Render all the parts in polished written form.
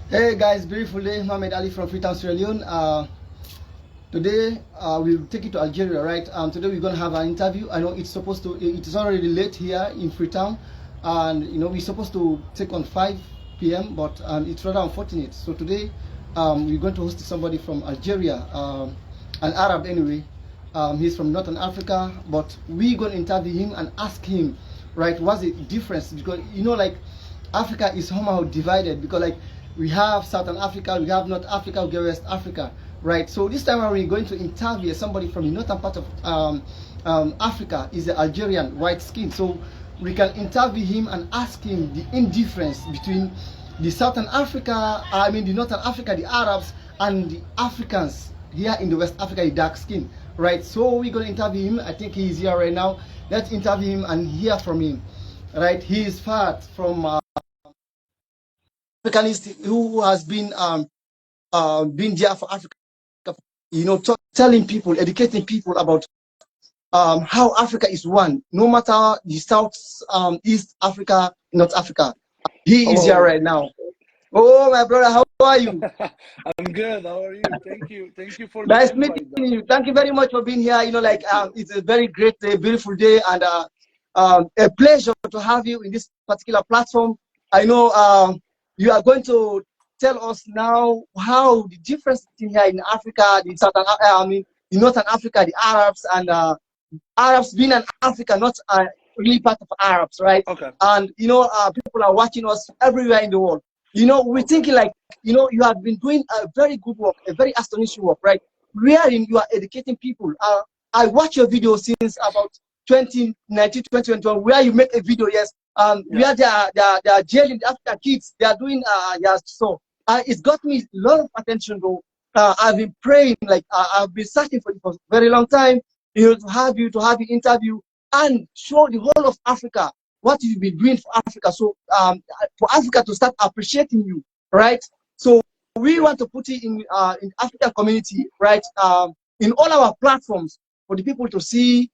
Hey guys, beautiful day. Mohamed Ali from Freetown, Sierra Leone. Today we'll take you to Algeria, right? Today we're gonna have an interview. I know it's supposed to. It is already late here in Freetown, and we're supposed to take on 5 p.m. But it's rather unfortunate. So today we're going to host somebody from Algeria, an Arab anyway. He's from Northern Africa, but we're gonna interview him and ask him, right? What's the difference? Because like Africa is somehow divided because like we have Southern Africa, we have North Africa, we have West Africa, right? So this time around we're going to interview somebody from the northern part of Africa, is the Algerian white skin. So we can interview him and ask him the indifference between the Southern Africa, the Northern Africa, the Arabs, and the Africans here in the West Africa, the dark skin, right? So we're going to interview him. I think he's here right now. Let's interview him and hear from him, right? He is part from Africanist who has been there for Africa, telling people, educating people about how Africa is one, no matter the South, East Africa, North Africa. He is here Hello. right now. Oh, my brother, how are you? I'm good. How are you? Thank you for the Nice meeting invite, though. you. Thank you very much for being here. Thank you. It's a very great day, beautiful day, and a pleasure to have you in this particular platform. I know you are going to tell us now how the difference between here in Africa, the Northern Africa, the Arabs, and Arabs being an Africa, not really part of Arabs, right? Okay. And people are watching us everywhere in the world. We're Okay. thinking like, you have been doing a very good work, a very astonishing work, right? Wherein you are educating people. I watch your video since about 2019, 2021, where you make a video, yes, Yeah. where they are jailing the African kids. They are doing, yes, so it's got me a lot of attention, though. I've been praying, like, I've been searching for you for a very long time, to have you interview and show the whole of Africa what you've been doing for Africa. So for Africa to start appreciating you, right? So we want to put it in African community, right? In all our platforms for the people to see,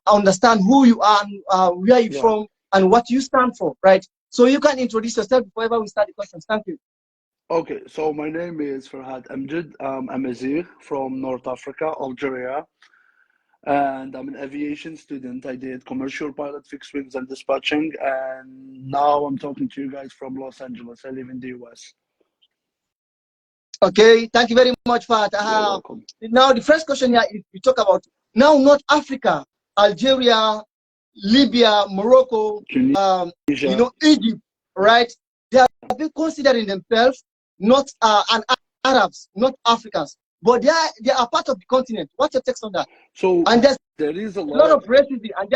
understand who you are, and, where you're Yeah. from, and what you stand for, right? So you can introduce yourself before ever we start the questions. Thank you. Okay. So my name is Farhad Amjad. I'm Azir from North Africa, Algeria, and I'm an aviation student. I did commercial pilot, fixed wings, and dispatching, and now I'm talking to you guys from Los Angeles. I live in the US. Okay, thank you very much, Fat. You're welcome. Now, the first question here is we talk about now North Africa, Algeria, Libya, Morocco, Tunisia. Egypt, right? They have been considering themselves not an Arabs, not Africans, but they are part of the continent. What's your text on that? So And there's there is a a lot lot. of racism, and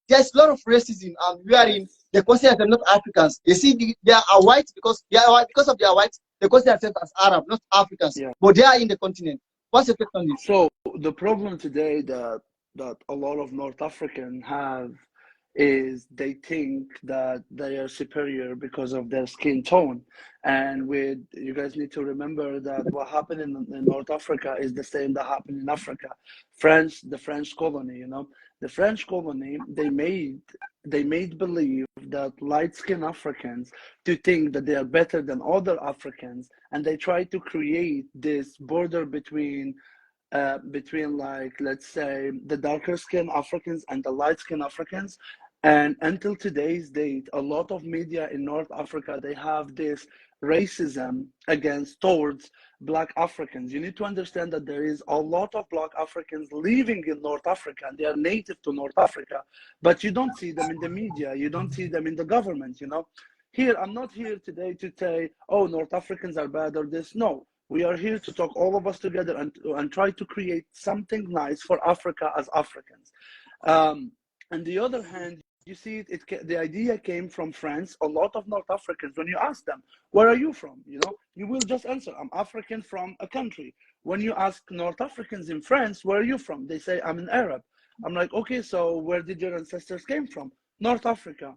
there's a lot of racism wherein Yes. they consider them not Africans. You see, they are white because they are white because of their white. They consider themselves as Arab, not Africans, Yeah. but they are in the continent. What's your take on this? So the problem today that a lot of North African have is they think that they are superior because of their skin tone. And with you guys need to remember that what happened in North Africa is the same that happened in Africa. The French colony, the French colony, they made believe that light-skinned Africans to think that they are better than other Africans, and they try to create this border between, like, let's say, the darker skinned Africans and the light skinned Africans. And until today's date, a lot of media in North Africa, they have this racism against towards black Africans. You need to understand that there is a lot of black Africans living in North Africa and they are native to North Africa, but you don't see them in the media, you don't see them in the government. Here, I'm not here today to say, oh, North Africans are bad or this. No, we are here to talk all of us together and try to create something nice for Africa as Africans. Um, on the other hand, you see, the idea came from France. A lot of North Africans, when you ask them, where are you from? You will just answer, I'm African from a country. When you ask North Africans in France, where are you from? They say, I'm an Arab. I'm like, okay, so where did your ancestors came from? North Africa.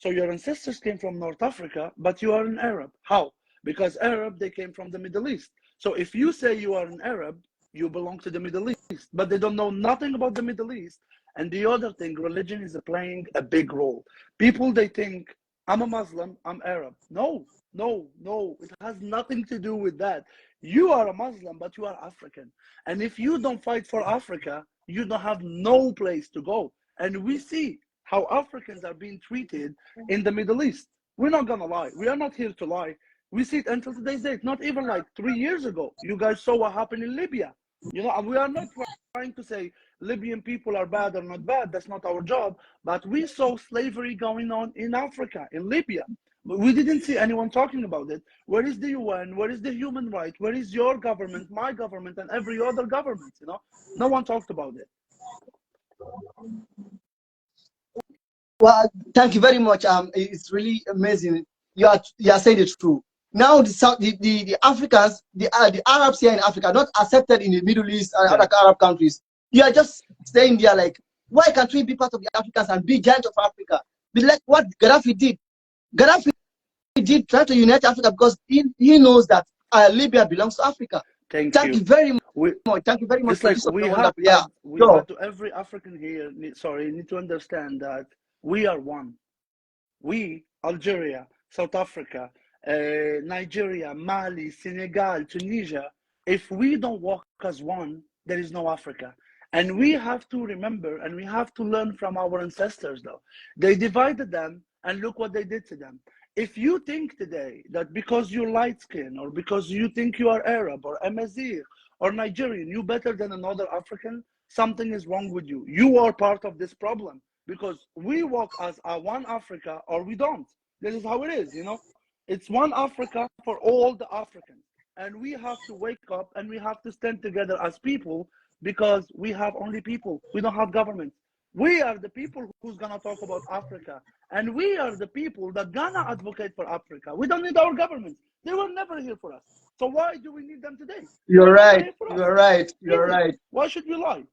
So your ancestors came from North Africa, but you are an Arab. How? Because Arab, they came from the Middle East. So if you say you are an Arab, you belong to the Middle East, but they don't know nothing about the Middle East. And the other thing, religion is playing a big role. People, they think, I'm a Muslim, I'm Arab. No, No, no, it has nothing to do with that. You are a Muslim, but you are African. And if you don't fight for Africa, you don't have no place to go. And we see how Africans are being treated in the Middle East. We're not gonna lie. We are not here to lie. We see it until today's date. Not even like 3 years ago. You guys saw what happened in Libya. And we are not trying to say Libyan people are bad or not bad. That's not our job. But we saw slavery going on in Africa, in Libya. But we didn't see anyone talking about it. Where is the UN? Where is the human right? Where is your government, my government, and every other government? No one talked about it. Well, thank you very much. It's really amazing. You are saying the truth. Now the Africans, the Arabs here in Africa, not accepted in the Middle East and other Arab countries. You are just staying there like, why can't we be part of the Africans and be giant of Africa? Be like what Gaddafi did. Gaddafi did try to unite Africa because he knows that Libya belongs to Africa. Thank Thank you. you very much. Thank you very much Just for like this. we Wonderful. had Sure. to every African here, need to understand that we are one. We, Algeria, South Africa, Nigeria, Mali, Senegal, Tunisia, if we don't walk as one, there is no Africa. And we have to remember and we have to learn from our ancestors, though. They divided them, and look what they did to them. If you think today that because you're light skinned or because you think you are Arab or Amazigh or Nigerian, you better than another African, something is wrong with you. You are part of this problem because we walk as a one Africa or we don't. This is how it is. It's one Africa for all the Africans. And we have to wake up and we have to stand together as people because we have only people. We don't have governments. We are the people who's gonna talk about Africa. And we are the people that gonna advocate for Africa. We don't need our governments. They were never here for us. So why do we need them today? You're right. You're right. You're right. Why should we lie?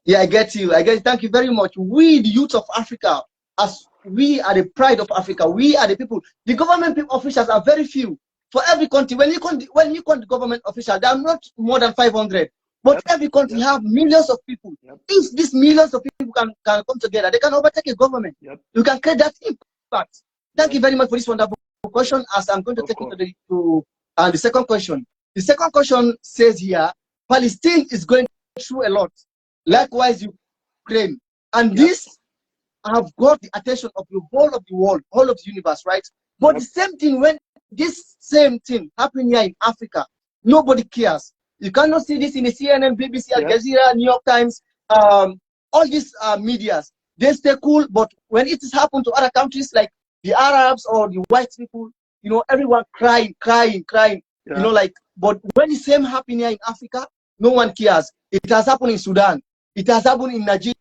Yeah, I get you. Thank you very much. We, the youth of Africa, as we are the pride of Africa, we are the people. The government officials are very few. For every country, when you count the government officials, they are not more than 500. But every country have millions of people. If these millions of people can come together, they can overtake a government. You can create that impact. Thank you very much for this wonderful question. As I'm going to take you to the second question. The second question says here, Palestine is going through a lot. Likewise, Ukraine. And this have got the attention of the whole of the world, whole of the universe, right? But the same thing, when this same thing happening here in Africa, nobody cares. You cannot see this in the CNN, BBC, Al Jazeera, New York Times, all these medias. They stay cool, but when it has happened to other countries like the Arabs or the white people, everyone crying. But when the same happen here in Africa, no one cares. It has happened in Sudan. It has happened in Nigeria,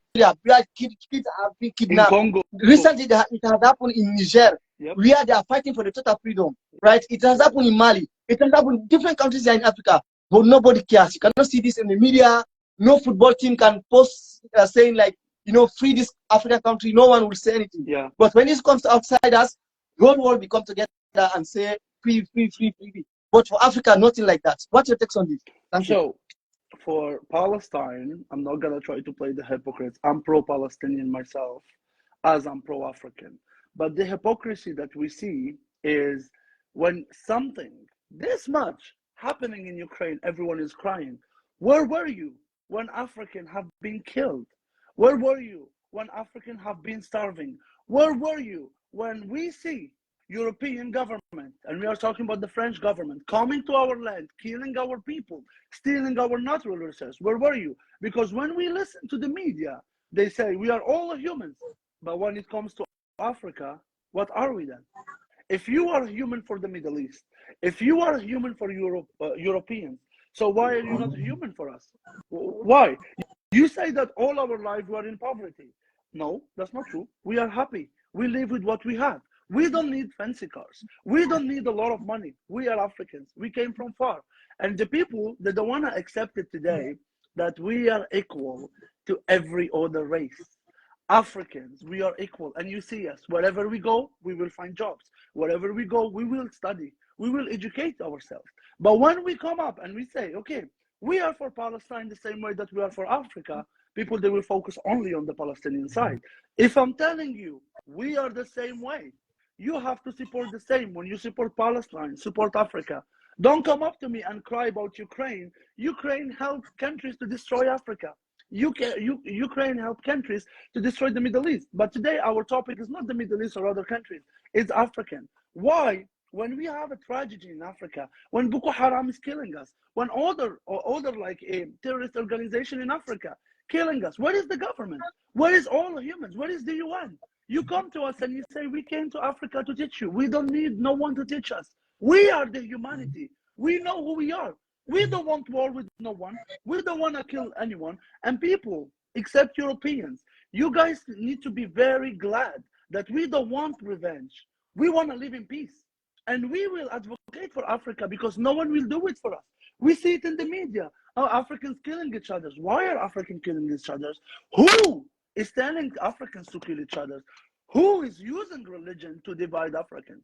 where kids have been kidnapped. In Congo. Recently, it has happened in Niger, where they are fighting for the total freedom, right? It has happened in Mali. It has happened in different countries here in Africa, but nobody cares. You cannot see this in the media. No football team can post saying like, free this African country. No one will say anything. But when this comes to outsiders, the whole world will come together and say free. But for Africa, nothing like that. What's your take on this? Thank you. For Palestine, I'm not gonna try to play the hypocrite. I'm pro-Palestinian myself, as I'm pro-African. But the hypocrisy that we see is when something this much happening in Ukraine, everyone is crying. Where were you when Africans have been killed? Where were you when Africans have been starving? Where were you when we see European government, and we are talking about the French government, coming to our land, killing our people, stealing our natural resources? Where were you? Because when we listen to the media, they say we are all humans. But when it comes to Africa, what are we then? If you are human for the Middle East, if you are human for Europeans, so why are you not human for us? Why? You say that all our life we are in poverty. No, that's not true. We are happy. We live with what we have. We don't need fancy cars. We don't need a lot of money. We are Africans. We came from far. And the people, they don't want to accept it today that we are equal to every other race. Africans, we are equal. And you see us, wherever we go, we will find jobs. Wherever we go, we will study. We will educate ourselves. But when we come up and we say, okay, we are for Palestine the same way that we are for Africa, people, they will focus only on the Palestinian side. If I'm telling you, we are the same way, You have to support the same. When you support Palestine, support Africa. Don't come up to me and cry about Ukraine. Ukraine helped countries to destroy Africa. Ukraine helped countries to destroy the Middle East. But today our topic is not the Middle East or other countries. It's African. Why? When we have a tragedy in Africa, when Boko Haram is killing us, when other like a terrorist organization in Africa killing us, where is the government? Where is all the humans? Where is the UN? You come to us and you say, we came to Africa to teach you. We don't need no one to teach us. We are the humanity. We know who we are. We don't want war with no one. We don't want to kill anyone. And people, except Europeans, you guys need to be very glad that we don't want revenge. We want to live in peace. And we will advocate for Africa because no one will do it for us. We see it in the media. Oh, Africans killing each other. Why are Africans killing each other? Who is telling Africans to kill each other? Who is using religion to divide Africans?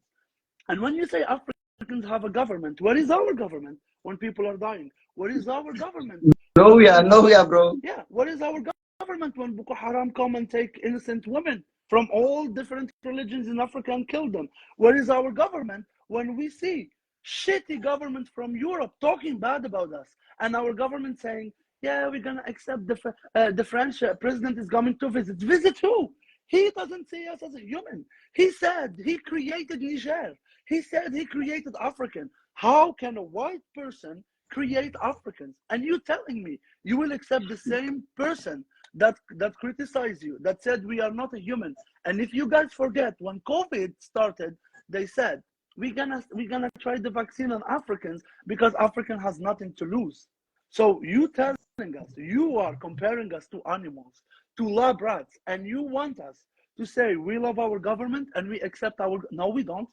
And when you say Africans have a government, where is our government when people are dying? Where is our government? Nowhere, bro. Yeah, what is our government when Boko Haram come and take innocent women from all different religions in Africa and kill them? Where is our government when we see shitty government from Europe talking bad about us, and our government saying, yeah, we're gonna accept the French president is coming to visit. Visit who? He doesn't see us as a human. He said he created Niger. He said he created African. How can a white person create Africans? And you telling me you will accept the same person that criticized you, that said we are not a human? And if you guys forget, when COVID started, they said we're gonna try the vaccine on Africans because African has nothing to lose. So you telling us, you are comparing us to animals, to lab rats, and you want us to say we love our government and we accept our... No, we don't.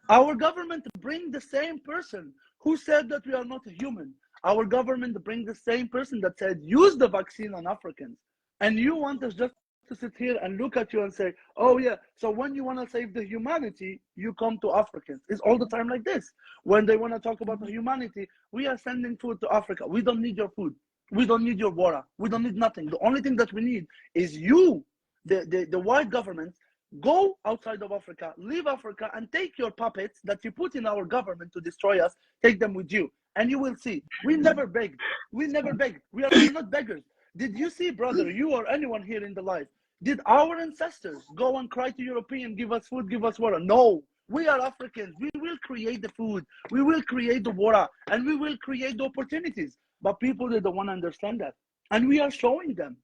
Our government bring the same person who said that we are not a human. Our government bring the same person that said use the vaccine on Africans. And you want us just to sit here and look at you and say, oh yeah, so when you want to save the humanity, you come to Africans. It's all the time like this. When they want to talk about the humanity, we are sending food to Africa. We don't need your food. We don't need your water. We don't need nothing. The only thing that we need is you, the white government. Go outside of Africa, leave Africa, and take your puppets that you put in our government to destroy us, take them with you. And you will see. We never begged. We never begged. We are not beggars. Did you see, brother, you or anyone here in the life, did our ancestors go and cry to European, give us food, give us water? No. We are Africans. We will create the food. We will create the water. And we will create the opportunities. But people, they don't want to understand that. And we are showing them.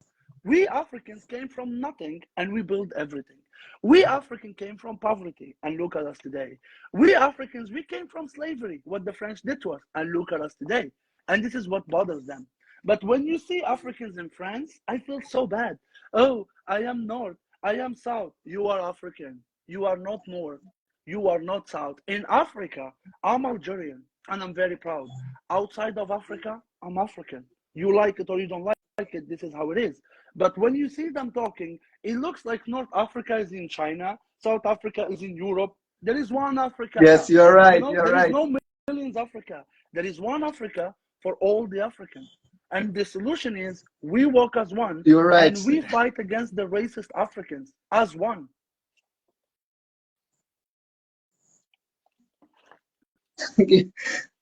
We Africans came from nothing and we built everything. We Africans came from poverty and look at us today. We Africans, we came from slavery, what the French did to us, and look at us today. And this is what bothers them. But when you see Africans in France, I feel so bad. Oh, I am North, I am South. You are African. You are not North. You are not South. In Africa, I'm Algerian and I'm very proud. Outside of Africa, I'm African. You like it or you don't like it, this is how it is. But when you see them talking, it looks like North Africa is in China, South Africa is in Europe. There is one Africa. Yes, you're right. You know, you're there right. is no millions Africa. There is one Africa for all the Africans. And the solution is we work as one. You're right. And we fight against the racist Africans as one.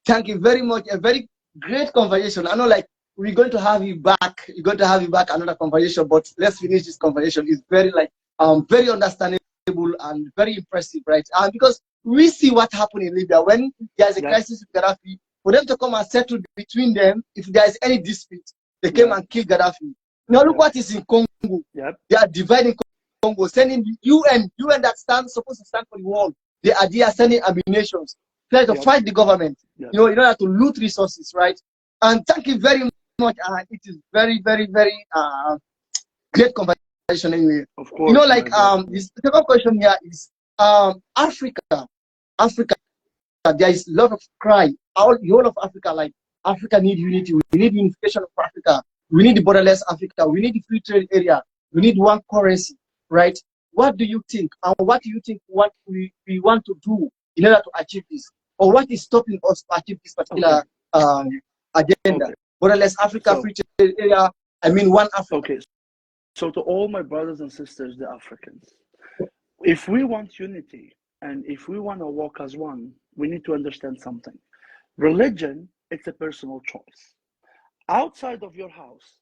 Thank you very much. A very great conversation. I know, like, we're going to have you back. You're going to have you back another conversation, but let's finish this conversation. It's very, like, very understandable and very impressive, right? Because we see what happened in Libya when there's a crisis with Gaddafi. For them to come and settle between them, if there's any dispute, they came and killed Gaddafi. Now look what is in Congo. They are dividing Congo, sending the UN that supposed to stand for the world. They are there sending ammunitions, trying to fight the government. You know, in order to loot resources, right? And thank you very much. It is very, very, very great conversation anyway. Of course. You know, like this second question here is Africa. There is a lot of cry. The whole of Africa, like Africa need unity. We need unification of Africa. We need the borderless Africa. We need the free trade area. We need one currency, right? What do you think? And what do you think what we want to do in order to achieve this? Or what is stopping us to achieve this particular agenda? Borderless Africa, free trade area. I mean, one Africa. Okay. So to all my brothers and sisters, the Africans, if we want unity, And if we want to walk as one, we need to understand something. Religion, it's a personal choice. Outside of your house,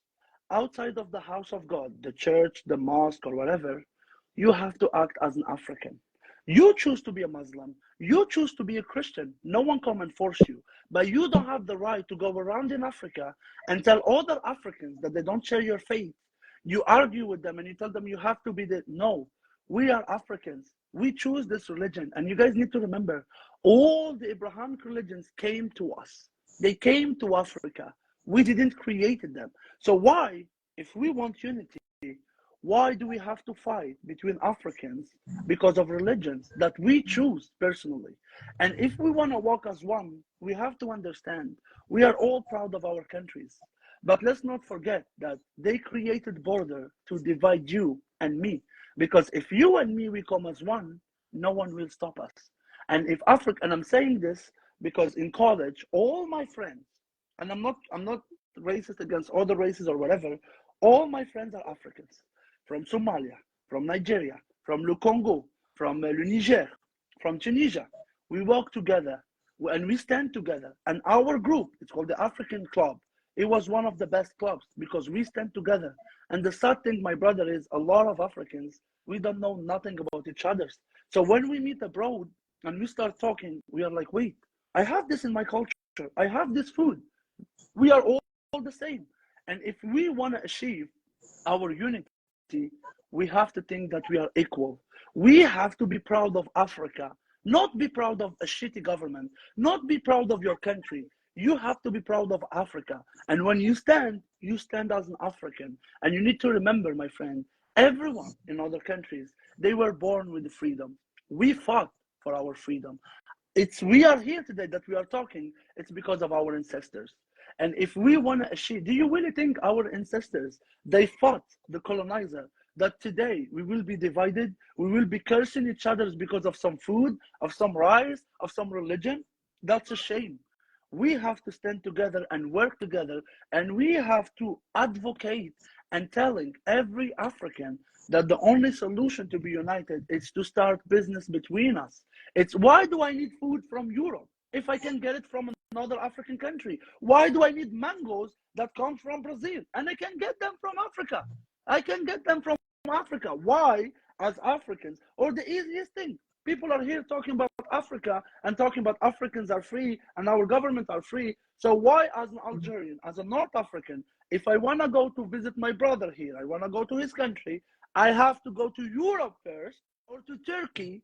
outside of the house of God, the church, the mosque, or whatever, you have to act as an African. You choose to be a Muslim, you choose to be a Christian. No one come and force you. But you don't have the right to go around in Africa and tell other Africans that they don't share your faith. You argue with them and you tell them you have to be the no. We are Africans. We choose this religion. And you guys need to remember, all the Abrahamic religions came to us. They came to Africa. We didn't create them. So why, if we want unity, why do we have to fight between Africans because of religions that we choose personally? And if we want to walk as one, we have to understand we are all proud of our countries. But let's not forget that they created border to divide you and me. Because if you and me we come as one, no one will stop us. And if Africa, and I'm saying this because in college, all my friends, and I'm not racist against other races or whatever, all my friends are Africans from Somalia, from Nigeria, from the Congo, from the Niger, from Tunisia. We work together and we stand together. And our group, it's called the African Club. It was one of the best clubs because we stand together. And the sad thing, my brother, is a lot of Africans, we don't know nothing about each other. So when we meet abroad and we start talking, we are like, wait, I have this in my culture. I have this food. We are all the same. And if we want to achieve our unity, we have to think that we are equal. We have to be proud of Africa, not be proud of a shitty government, not be proud of your country. You have to be proud of Africa. And when you stand as an African. And you need to remember, my friend, everyone in other countries, they were born with freedom. We fought for our freedom. We are here today that we are talking, it's because of our ancestors. And if we want to achieve, do you really think our ancestors, they fought the colonizer, that today we will be divided, we will be cursing each other because of some food, of some rice, of some religion? That's a shame. We have to stand together and work together, and we have to advocate and telling every African that the only solution to be united is to start business between us. It's why do I need food from Europe if I can get it from another African country? Why do I need mangoes that come from Brazil and I can get them from Africa? I can get them from Africa. Why, as Africans, or the easiest thing, people are here talking about Africa and talking about Africans are free and our government are free. So why, as an Algerian, as a North African, if I want to go to visit my brother here, I want to go to his country, I have to go to Europe first or to Turkey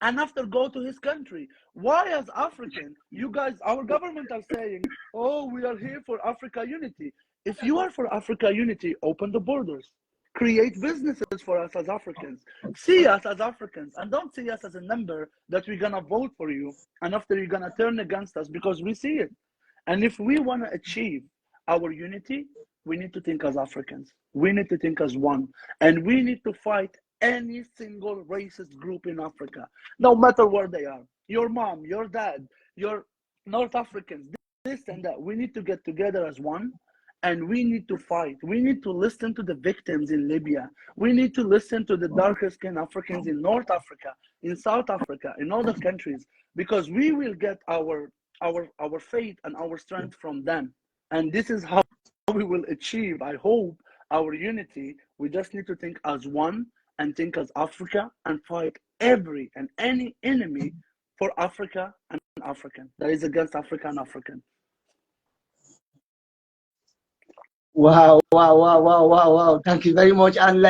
and after go to his country. Why, as African, you guys, our government are saying, oh, we are here for Africa unity. If you are for Africa unity, open the borders. Create businesses for us as Africans. See us as Africans and don't see us as a number that we're going to vote for you and after you're going to turn against us because we see it. And if we want to achieve our unity, we need to think as Africans. We need to think as one. And we need to fight any single racist group in Africa, no matter where they are. Your mom, your dad, your North Africans, this and that. We need to get together as one. And we need to fight. We need to listen to the victims in Libya. We need to listen to the darker skinned Africans in North Africa, in South Africa, in other countries, because we will get our faith and our strength from them. And this is how we will achieve, I hope, our unity. We just need to think as one and think as Africa and fight every and any enemy for Africa and African that is against Africa and African. Wow, wow, wow, wow, wow, wow. Thank you very much. And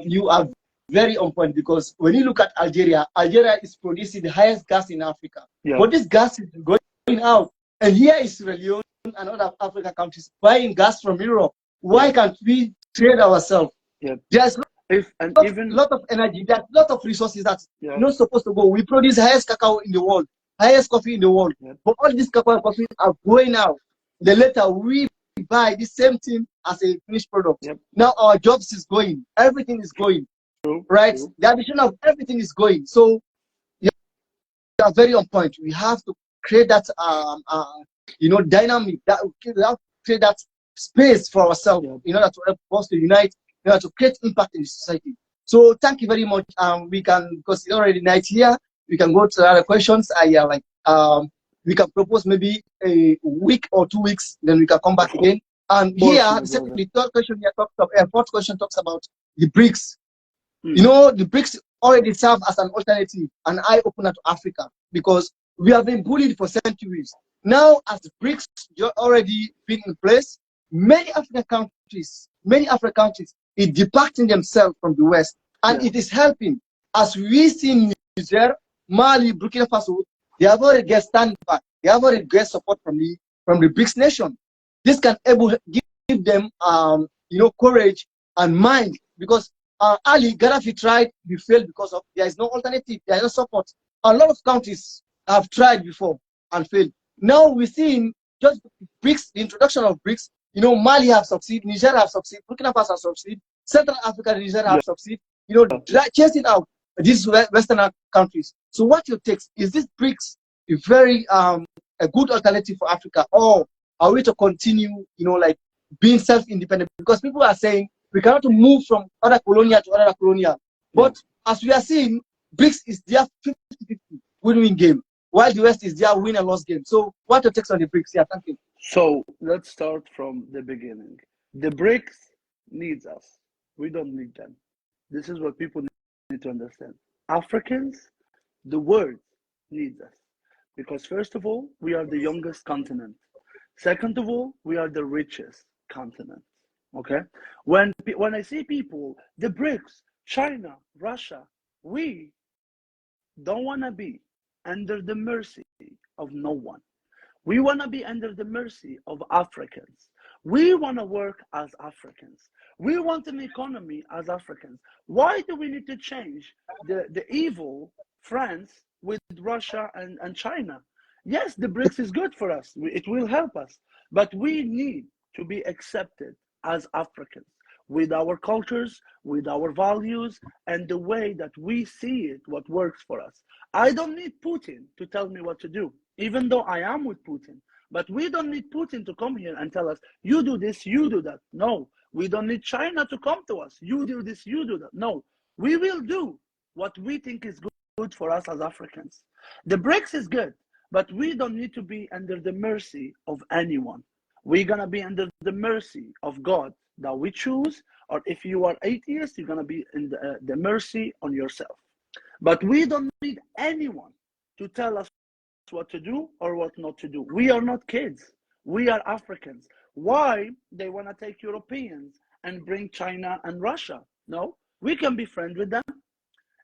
you are very on point because when you look at Algeria, Algeria is producing the highest gas in Africa. Yeah. But this gas is going out. And here is Sierra Leone and other African countries buying gas from Europe. Why can't we trade ourselves? Yeah. There's lot of energy, there's a lot of resources that's yeah. not supposed to go. We produce highest cacao in the world, highest coffee in the world. Yeah. But all these cacao and coffee are going out. The later we buy the same thing as a finished product. Yep. Now our jobs is going, everything is going, right? True. The addition of everything is going. So you are very on point. We have to create that dynamic, that create that space for ourselves in order to help us to unite, in order to create impact in the society. So thank you very much. We can, because it's already night here, we can go to other questions. We can propose maybe a week or 2 weeks, then we can come back again. And here, the third question here talks about, fourth question talks about the BRICS. You know, the BRICS already serve as an alternative, an eye opener to Africa, because we have been bullied for centuries. Now, as the BRICS already been in place, many African countries are departing themselves from the West, and it is helping. As we see Niger, Mali, Burkina Faso, they have already get stand back. They have already get support from the BRICS nation. This can give them courage and mind, because Ali Gaddafi tried, he failed because of there is no alternative, there is no support. A lot of countries have tried before and failed. Now we're seeing just BRICS, the introduction of BRICS. You know, Mali have succeeded, Niger have succeeded, Burkina Faso have succeeded, Central Africa, Niger have succeeded. You know, chasing out these Western countries. So what your takes is this BRICS a very a good alternative for Africa, or are we to continue, you know, like being self-independent? Because people are saying we cannot move from other colonial to other colonial. But as we are seeing, BRICS is their 50-50 win-win game, while the West is their win and loss game. So what your takes on the BRICS? Yeah, thank you. So let's start from the beginning. The BRICS needs us. We don't need them. This is what people need to understand. Africans, the world needs us. Because first of all, we are the youngest continent. Second of all, we are the richest continent. Okay? When I see people, the BRICS, China, Russia, we don't want to be under the mercy of no one. We want to be under the mercy of Africans. We want to work as Africans. We want an economy as Africans. Why do we need to change the evil friends with Russia and China? Yes, the BRICS is good for us. It will help us. But we need to be accepted as Africans with our cultures, with our values, and the way that we see it, what works for us. I don't need Putin to tell me what to do, even though I am with Putin. But we don't need Putin to come here and tell us, you do this, you do that. No, we don't need China to come to us. You do this, you do that. No, we will do what we think is good for us as Africans. The BRICS is good, but we don't need to be under the mercy of anyone. We're going to be under the mercy of God that we choose, or if you are atheist, you're going to be in the mercy on yourself. But we don't need anyone to tell us what to do or what not to do. We are not kids. We are Africans. Why they want to take Europeans and bring China and Russia? No, we can be friends with them.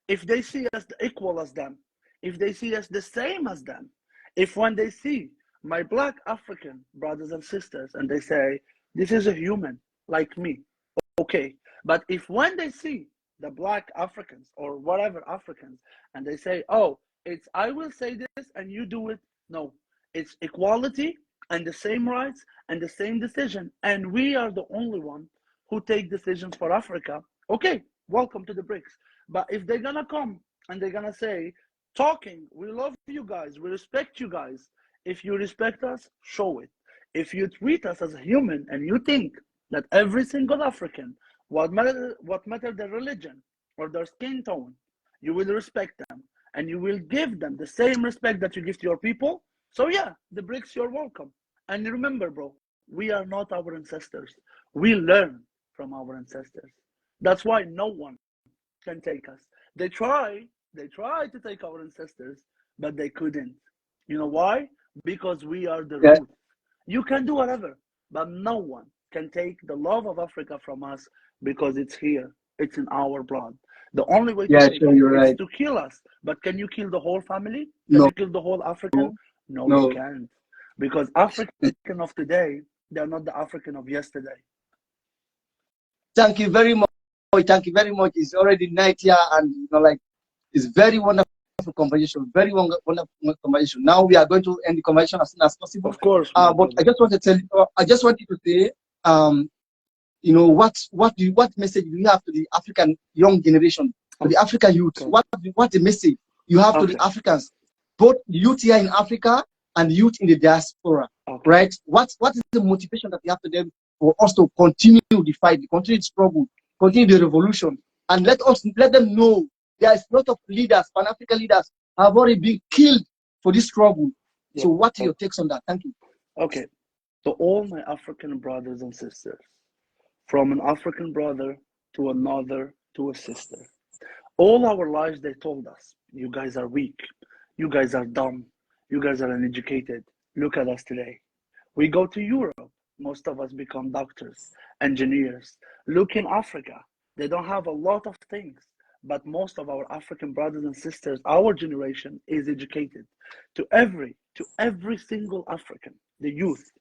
If they see us equal as them, if they see us the same as them, if when they see my Black African brothers and sisters and they say, this is a human like me, okay. But if when they see the Black Africans or whatever Africans and they say, oh, it's I will say this and you do it. No, it's equality and the same rights and the same decision. And we are the only one who take decisions for Africa. Okay, welcome to the BRICS. But if they're going to come and they're going to say, talking, we love you guys, we respect you guys. If you respect us, show it. If you treat us as a human and you think that every single African, what matter their religion or their skin tone, you will respect them and you will give them the same respect that you give to your people. So yeah, the BRICS, you're welcome. And remember, bro, we are not our ancestors. We learn from our ancestors. That's why no one can take us. They tried to take our ancestors, but they couldn't. You know why? Because we are the root. You can do whatever, but no one can take the love of Africa from us because it's here. It's in our blood. The only way to take it is to kill us. But can you kill the whole family? Can you kill the whole African? No, you can't. Because African of today, they're not the African of yesterday. Thank you very much. Thank you very much. It's already night here, and you know, like, it's very wonderful conversation. Very wonderful conversation. Now we are going to end the conversation as soon as possible. Of course. But I just want to tell you. I just want you to say, you know, what message do you have to the African young generation, to the African youth? What the message you have to the Africans, both youth here in Africa and youth in the diaspora, right? What is the motivation that you have to them for us to continue the fight, continue the struggle, continue the revolution, and let them know there is a lot of leaders, Pan-African leaders, have already been killed for this struggle. Yeah. So what are your takes on that? Thank you. Okay. To all my African brothers and sisters, from an African brother to another to a sister, all our lives they told us, you guys are weak, you guys are dumb, you guys are uneducated. Look at us today. We go to Europe, most of us become doctors, engineers. Look in Africa, they don't have a lot of things, but most of our African brothers and sisters, our generation is educated. To every single African, the youth,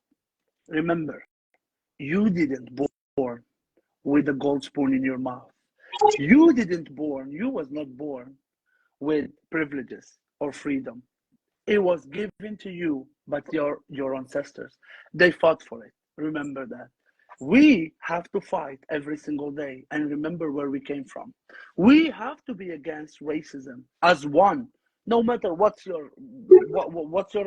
remember, you didn't born with a gold spoon in your mouth. You was not born with privileges or freedom. It was given to you, but your ancestors, they fought for it. Remember that. We have to fight every single day and remember where we came from. We have to be against racism as one, no matter what's your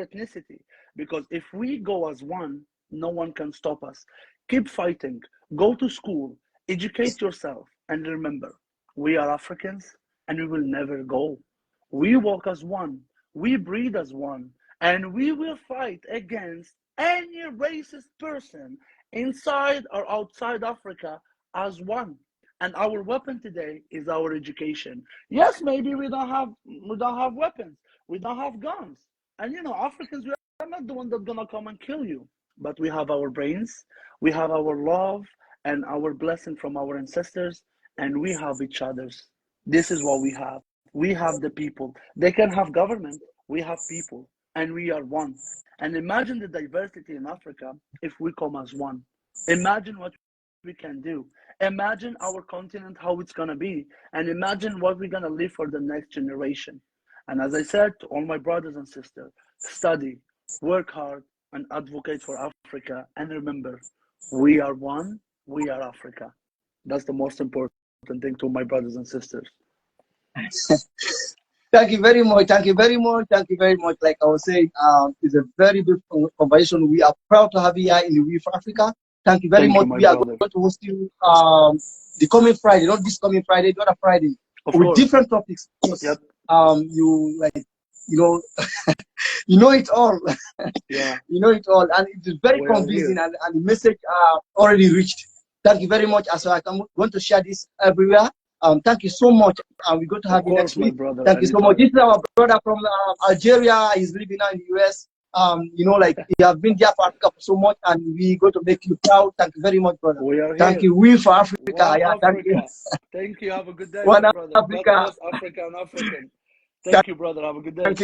ethnicity. Because if we go as one, no one can stop us. Keep fighting. Go to school. Educate yourself. And remember, we are Africans and we will never go. We walk as one. We breathe as one. And we will fight against any racist person inside or outside Africa as one. And our weapon today is our education. Yes, maybe we don't have weapons, we don't have guns, and Africans, we are not the one that's gonna come and kill you. But we have our brains, we have our love, and our blessing from our ancestors, and we have each other's. This is what we have. We have the people. They can have government. We have people, and we are one. And imagine the diversity in Africa if we come as one. Imagine what we can do. Imagine our continent, how it's going to be. And imagine what we're going to leave for the next generation. And as I said to all my brothers and sisters, study, work hard, and advocate for Africa. And remember, we are one, we are Africa. That's the most important thing to my brothers and sisters. Thank you very much. Thank you very much. Thank you very much. Like I was saying, it's a very good conversation. We are proud to have you here in the We for Africa. Thank you very Thank much. you, my We are brother. going to host you the coming Friday, not this coming Friday, the other Friday, Of with course. different topics. Yep. You like, you know, you know it all. Yeah. You know it all, and it is very We are convincing, here. and the message already reached. Thank you very much. So I'm going to share this everywhere. Thank you so much. We're going to have Of you next course, my week. brother. Thank you so much. Anytime. This is our brother from Algeria. He's living now in the US. Like you have been there for Africa for so much, and we going to make you proud. Thank you very much, brother. We are Thank here. you. We for Africa. One Yeah, thank you. Africa. Thank you. Have a good day, One my brother. God Africa. bless Africa and African. Thank you, brother. Have a good day.